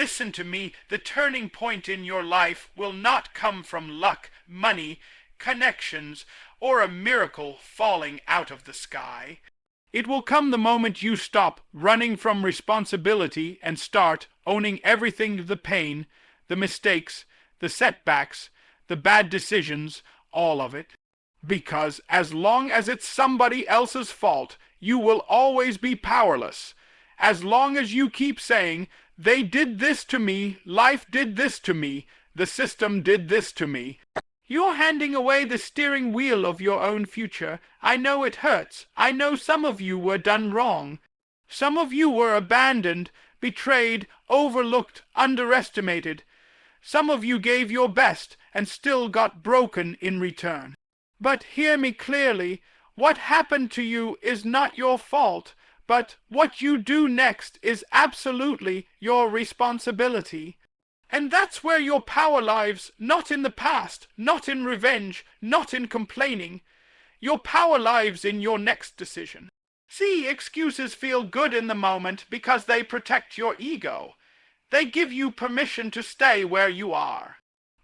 listen to me, the turning point in your life will not come from luck, money, connections, or a miracle falling out of the sky. It will come the moment you stop running from responsibility and start owning everything, the pain, the mistakes, the setbacks, the bad decisions, all of it. Because as long as it's somebody else's fault, you will always be powerless. As long as you keep saying, they did this to me, life did this to me, the system did this to me, you're handing away the steering wheel of your own future. I know it hurts. I know some of you were done wrong. Some of you were abandoned, betrayed, overlooked, underestimated. Some of you gave your best and still got broken in return. But hear me clearly. What happened to you is not your fault, but what you do next is absolutely your responsibility. And that's where your power lies, not in the past, not in revenge, not in complaining. Your power lies in your next decision. See, excuses feel good in the moment because they protect your ego. They give you permission to stay where you are.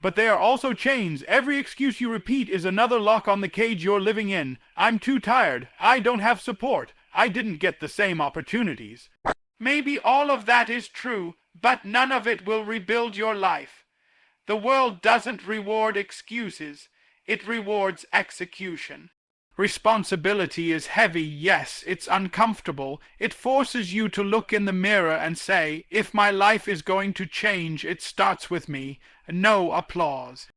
But they are also chains. Every excuse you repeat is another lock on the cage you're living in. I'm too tired. I don't have support. I didn't get the same opportunities. Maybe all of that is true, but none of it will rebuild your life. The world doesn't reward excuses. It rewards execution. Responsibility is heavy, yes, it's uncomfortable. It forces you to look in the mirror and say, if my life is going to change, it starts with me. No applause.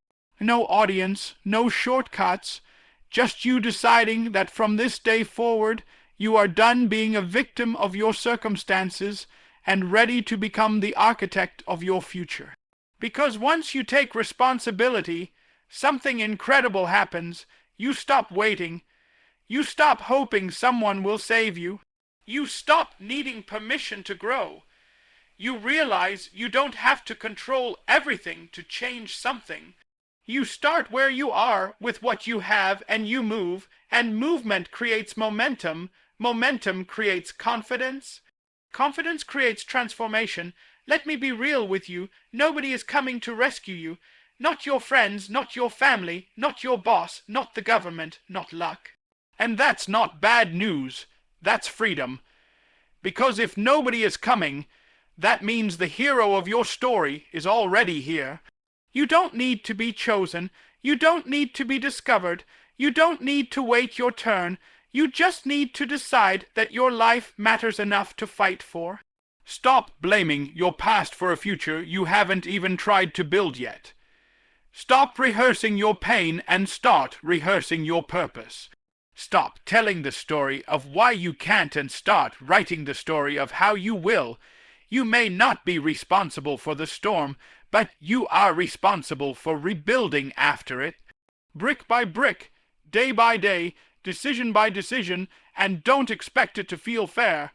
No audience, no shortcuts. Just you deciding that from this day forward, you are done being a victim of your circumstances and ready to become the architect of your future. Because once you take responsibility, something incredible happens. You stop waiting. You stop hoping someone will save you. You stop needing permission to grow. You realize you don't have to control everything to change something. You start where you are with what you have and you move, and movement creates momentum. Momentum creates confidence. Confidence creates transformation. Let me be real with you. Nobody is coming to rescue you. Not your friends, not your family, not your boss, not the government, not luck. And that's not bad news. That's freedom. Because if nobody is coming, that means the hero of your story is already here. You don't need to be chosen. You don't need to be discovered. You don't need to wait your turn. You just need to decide that your life matters enough to fight for. Stop blaming your past for a future you haven't even tried to build yet. Stop rehearsing your pain and start rehearsing your purpose. Stop telling the story of why you can't and start writing the story of how you will. You may not be responsible for the storm, but you are responsible for rebuilding after it. Brick by brick, day by day, decision by decision, and don't expect it to feel fair.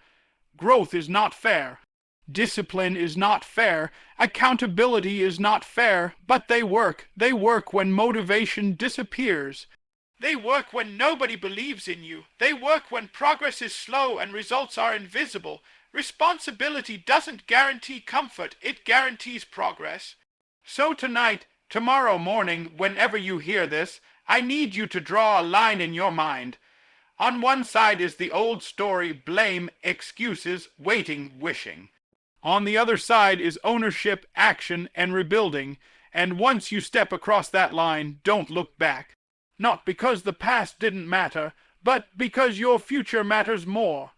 Growth is not fair. Discipline is not fair. Accountability is not fair, but they work. They work when motivation disappears. They work when nobody believes in you. They work when progress is slow and results are invisible. Responsibility doesn't guarantee comfort, it guarantees progress. So tonight, tomorrow morning, whenever you hear this, I need you to draw a line in your mind. On one side is the old story, blame, excuses, waiting, wishing. On the other side is ownership, action, and rebuilding, and once you step across that line, don't look back. Not because the past didn't matter, but because your future matters more.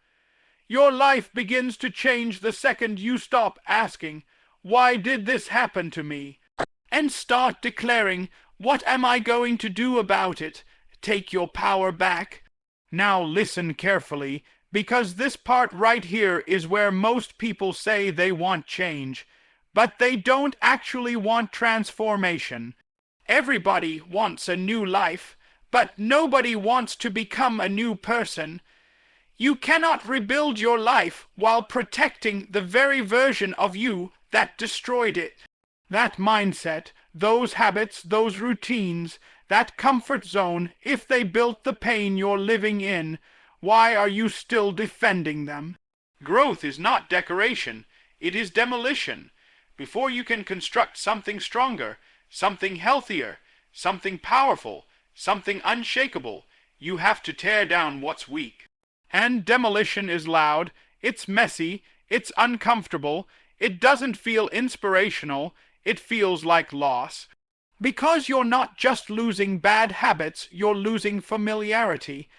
Your life begins to change the second you stop asking, why did this happen to me? And start declaring, what am I going to do about it? Take your power back. Now listen carefully, because this part right here is where most people say they want change, but they don't actually want transformation. Everybody wants a new life, but nobody wants to become a new person. You cannot rebuild your life while protecting the very version of you that destroyed it. That mindset, those habits, those routines, that comfort zone, if they built the pain you're living in, why are you still defending them? Growth is not decoration, it is demolition. Before you can construct something stronger, something healthier, something powerful, something unshakable, you have to tear down what's weak. And demolition is loud, it's messy, it's uncomfortable, it doesn't feel inspirational, it feels like loss. Because you're not just losing bad habits, you're losing familiarity.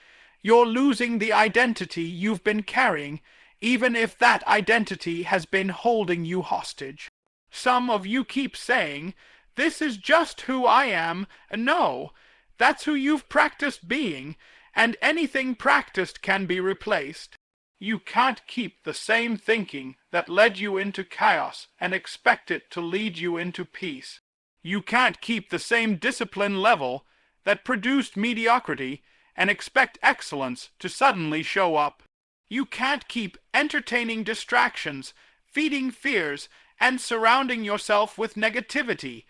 You're losing the identity you've been carrying, even if that identity has been holding you hostage. Some of you keep saying, "This is just who I am." No, that's who you've practiced being, and anything practiced can be replaced. You can't keep the same thinking that led you into chaos and expect it to lead you into peace. You can't keep the same discipline level that produced mediocrity and expect excellence to suddenly show up. You can't keep entertaining distractions, feeding fears, and surrounding yourself with negativity,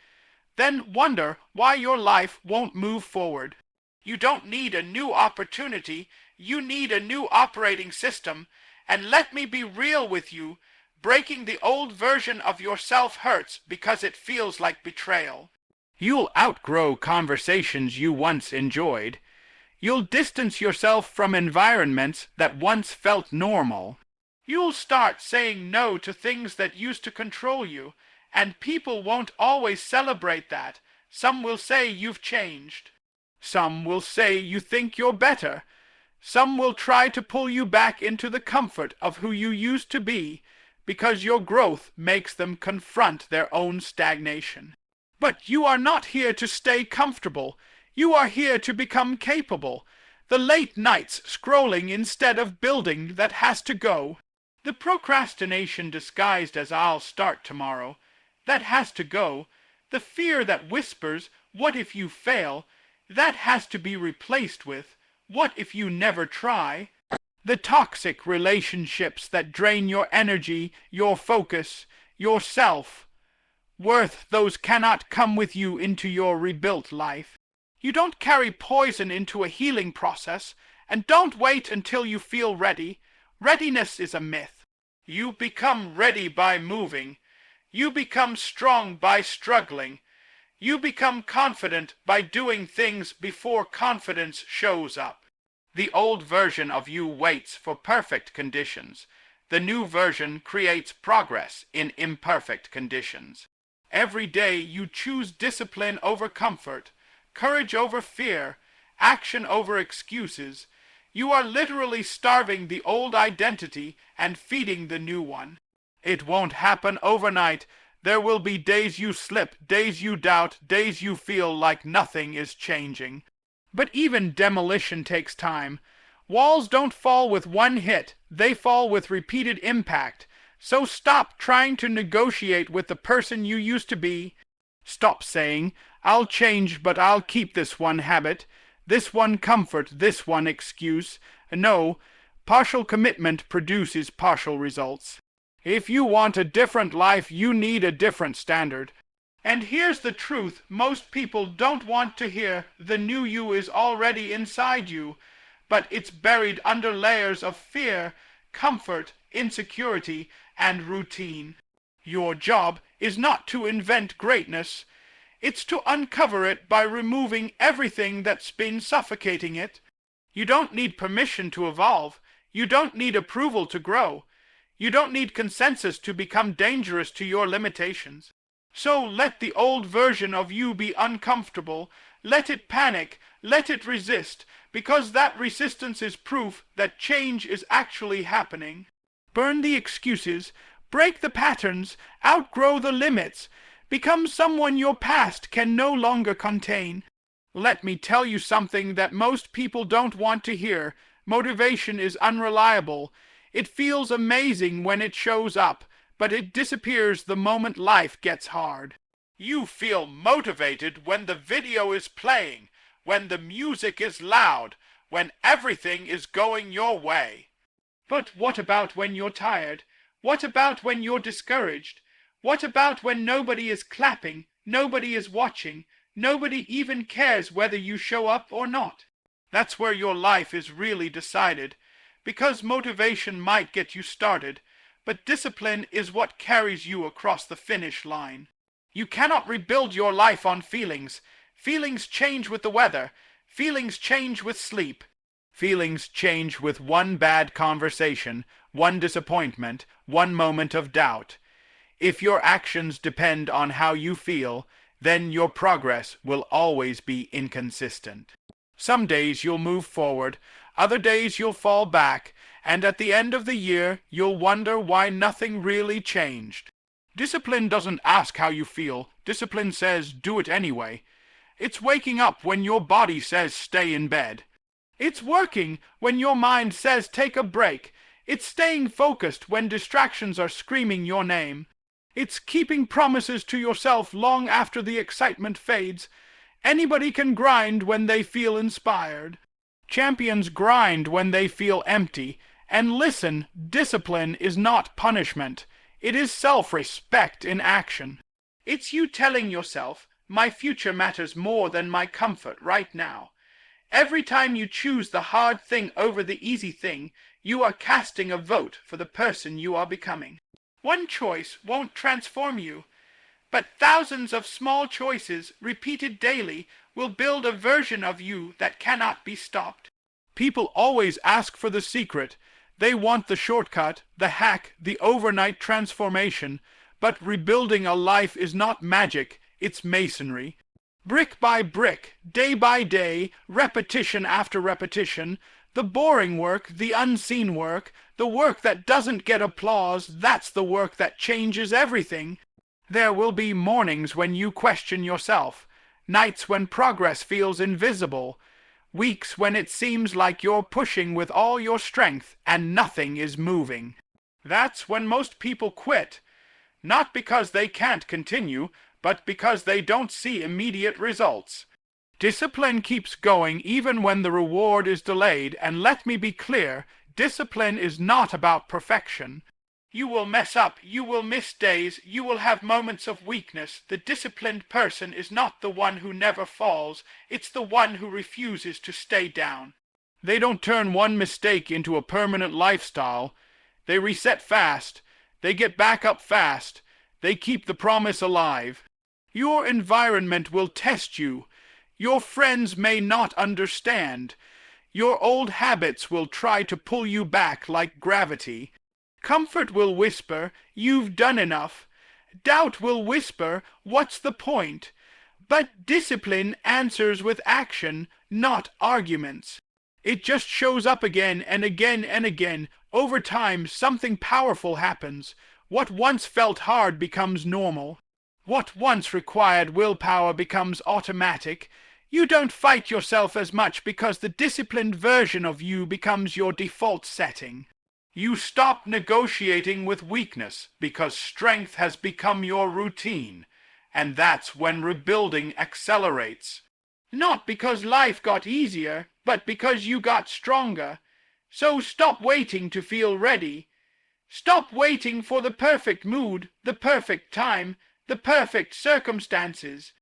then wonder why your life won't move forward. You don't need a new opportunity, you need a new operating system, and let me be real with you, breaking the old version of yourself hurts because it feels like betrayal. You'll outgrow conversations you once enjoyed. You'll distance yourself from environments that once felt normal. You'll start saying no to things that used to control you, and people won't always celebrate that. Some will say you've changed. Some will say you think you're better. Some will try to pull you back into the comfort of who you used to be, because your growth makes them confront their own stagnation. But you are not here to stay comfortable. You are here to become capable. The late nights scrolling instead of building that has to go. The procrastination disguised as "I'll start tomorrow" that has to go. The fear that whispers, "What if you fail?" that has to be replaced with, "What if you never try?" The toxic relationships that drain your energy, your focus, your self-worth, those cannot come with you into your rebuilt life. You don't carry poison into a healing process, and don't wait until you feel ready. Readiness is a myth. You become ready by moving. You become strong by struggling. You become confident by doing things before confidence shows up. The old version of you waits for perfect conditions. The new version creates progress in imperfect conditions. Every day you choose discipline over comfort, courage over fear, action over excuses. You are literally starving the old identity and feeding the new one. It won't happen overnight. There will be days you slip, days you doubt, days you feel like nothing is changing. But even demolition takes time. Walls don't fall with one hit, they fall with repeated impact. So stop trying to negotiate with the person you used to be. Stop saying, "I'll change, but I'll keep this one habit, this one comfort, this one excuse." No, partial commitment produces partial results. If you want a different life, you need a different standard. And here's the truth most people don't want to hear: the new you is already inside you, but it's buried under layers of fear, comfort, insecurity, and routine. Your job is not to invent greatness. It's to uncover it by removing everything that's been suffocating it. You don't need permission to evolve. You don't need approval to grow. You don't need consensus to become dangerous to your limitations. So let the old version of you be uncomfortable. Let it panic. Let it resist, because that resistance is proof that change is actually happening. Burn the excuses. Break the patterns. Outgrow the limits. Become someone your past can no longer contain. Let me tell you something that most people don't want to hear. Motivation is unreliable. It feels amazing when it shows up, but it disappears the moment life gets hard. You feel motivated when the video is playing, when the music is loud, when everything is going your way. But what about when you're tired? What about when you're discouraged? What about when nobody is clapping, nobody is watching, nobody even cares whether you show up or not? That's where your life is really decided, because motivation might get you started, but discipline is what carries you across the finish line. You cannot rebuild your life on feelings. Feelings change with the weather. Feelings change with sleep. Feelings change with one bad conversation, one disappointment, one moment of doubt. If your actions depend on how you feel, then your progress will always be inconsistent. Some days you'll move forward, other days you'll fall back, and at the end of the year you'll wonder why nothing really changed. Discipline doesn't ask how you feel. Discipline says do it anyway. It's waking up when your body says stay in bed. It's working when your mind says take a break. It's staying focused when distractions are screaming your name. It's keeping promises to yourself long after the excitement fades. Anybody can grind when they feel inspired. Champions grind when they feel empty. And listen, discipline is not punishment. It is self-respect in action. It's you telling yourself, my future matters more than my comfort right now. Every time you choose the hard thing over the easy thing, you are casting a vote for the person you are becoming. One choice won't transform you, but thousands of small choices repeated daily will build a version of you that cannot be stopped. People always ask for the secret. They want the shortcut, the hack, the overnight transformation, but rebuilding a life is not magic, it's masonry. Brick by brick, day by day, repetition after repetition, the boring work, the unseen work, the work that doesn't get applause, that's the work that changes everything. There will be mornings when you question yourself, nights when progress feels invisible, weeks when it seems like you're pushing with all your strength and nothing is moving. That's when most people quit, not because they can't continue, but because they don't see immediate results. Discipline keeps going even when the reward is delayed, and let me be clear, discipline is not about perfection. You will mess up, you will miss days, you will have moments of weakness. The disciplined person is not the one who never falls, it's the one who refuses to stay down. They don't turn one mistake into a permanent lifestyle. They reset fast, they get back up fast, they keep the promise alive. Your environment will test you. Your friends may not understand. Your old habits will try to pull you back like gravity. Comfort will whisper, you've done enough. Doubt will whisper, what's the point? But discipline answers with action, not arguments. It just shows up again and again and again. Over time, something powerful happens. What once felt hard becomes normal. What once required willpower becomes automatic. You don't fight yourself as much because the disciplined version of you becomes your default setting. You stop negotiating with weakness because strength has become your routine, and that's when rebuilding accelerates. Not because life got easier, but because you got stronger. So stop waiting to feel ready. Stop waiting for the perfect mood, the perfect time, the perfect circumstances.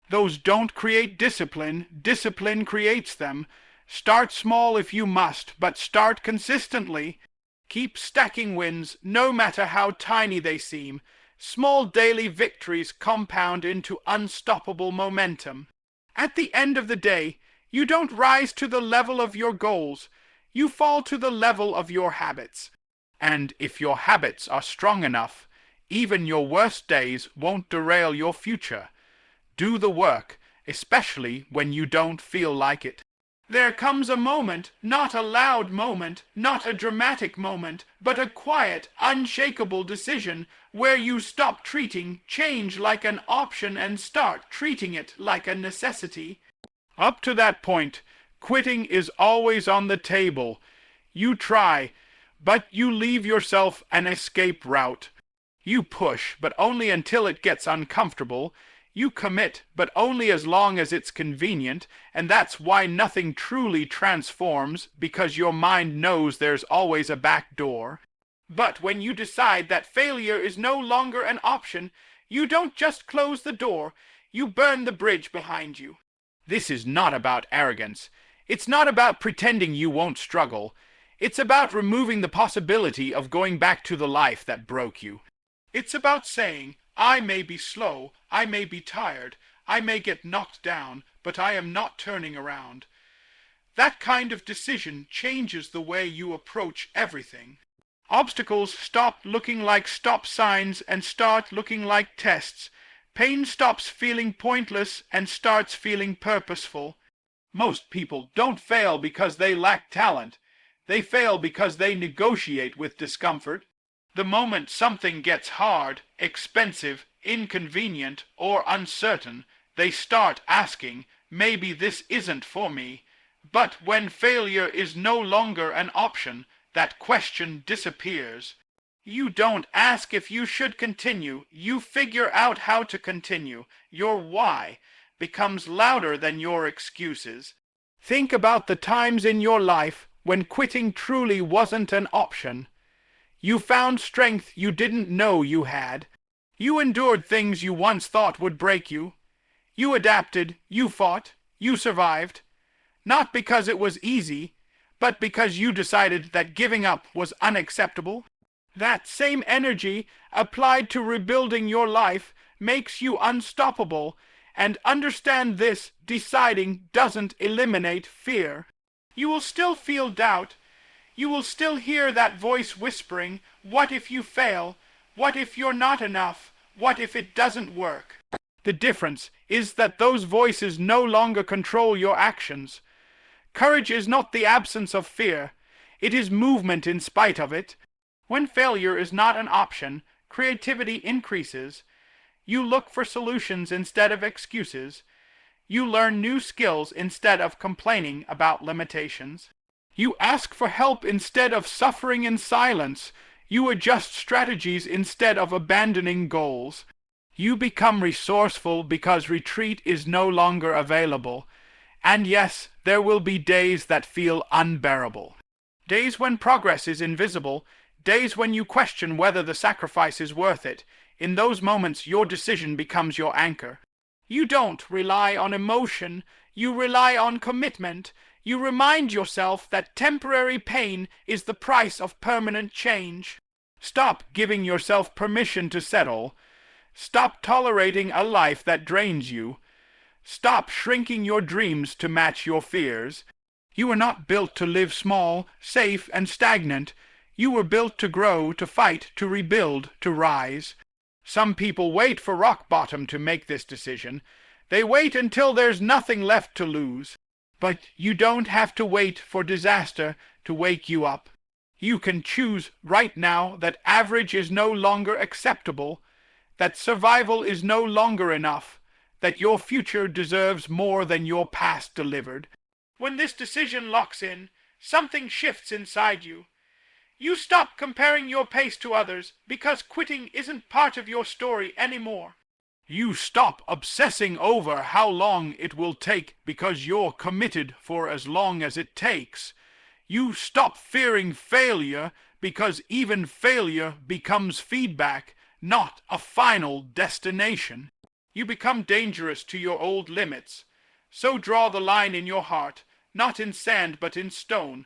Those don't create discipline. Discipline creates them. Start small if you must, but start consistently. Keep stacking wins, no matter how tiny they seem. Small daily victories compound into unstoppable momentum. At the end of the day, you don't rise to the level of your goals. You fall to the level of your habits. And if your habits are strong enough, even your worst days won't derail your future. Do the work, especially when you don't feel like it. There comes a moment, not a loud moment, not a dramatic moment, but a quiet, unshakable decision where you stop treating change like an option and start treating it like a necessity. Up to that point, quitting is always on the table. You try, but you leave yourself an escape route. You push, but only until it gets uncomfortable. You commit, but only as long as it's convenient, and that's why nothing truly transforms, because your mind knows there's always a back door. But when you decide that failure is no longer an option, you don't just close the door, you burn the bridge behind you. This is not about arrogance. It's not about pretending you won't struggle. It's about removing the possibility of going back to the life that broke you. It's about saying, I may be slow, I may be tired, I may get knocked down, but I am not turning around. That kind of decision changes the way you approach everything. Obstacles stop looking like stop signs and start looking like tests. Pain stops feeling pointless and starts feeling purposeful. Most people don't fail because they lack talent. They fail because they negotiate with discomfort. The moment something gets hard, expensive, inconvenient, or uncertain, they start asking, maybe this isn't for me. But when failure is no longer an option, that question disappears. You don't ask if you should continue, you figure out how to continue. Your why becomes louder than your excuses. Think about the times in your life when quitting truly wasn't an option. You found strength you didn't know you had. You endured things you once thought would break you. You adapted, you fought, you survived. Not because it was easy, but because you decided that giving up was unacceptable. That same energy applied to rebuilding your life makes you unstoppable, and understand this deciding doesn't eliminate fear. You will still feel doubt. You will still hear that voice whispering, what if you fail? What if you're not enough? What if it doesn't work? The difference is that those voices no longer control your actions. Courage is not the absence of fear. It is movement in spite of it. When failure is not an option, creativity increases. You look for solutions instead of excuses. You learn new skills instead of complaining about limitations. You ask for help instead of suffering in silence. You adjust strategies instead of abandoning goals. You become resourceful because retreat is no longer available. And yes, there will be days that feel unbearable. Days when progress is invisible. Days when you question whether the sacrifice is worth it. In those moments, your decision becomes your anchor. You don't rely on emotion. You rely on commitment. You remind yourself that temporary pain is the price of permanent change. Stop giving yourself permission to settle. Stop tolerating a life that drains you. Stop shrinking your dreams to match your fears. You were not built to live small, safe, and stagnant. You were built to grow, to fight, to rebuild, to rise. Some people wait for rock bottom to make this decision. They wait until there's nothing left to lose. But you don't have to wait for disaster to wake you up. You can choose right now that average is no longer acceptable, that survival is no longer enough, that your future deserves more than your past delivered. When this decision locks in, something shifts inside you. You stop comparing your pace to others because quitting isn't part of your story anymore. You stop obsessing over how long it will take because you're committed for as long as it takes. You stop fearing failure because even failure becomes feedback, not a final destination. You become dangerous to your old limits. So draw the line in your heart, not in sand but in stone.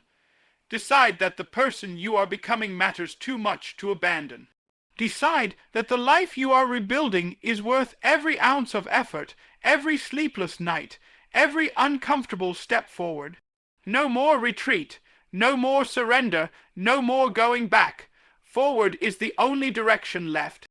Decide that the person you are becoming matters too much to abandon. Decide that the life you are rebuilding is worth every ounce of effort, every sleepless night, every uncomfortable step forward. No more retreat, no more surrender, no more going back. Forward is the only direction left.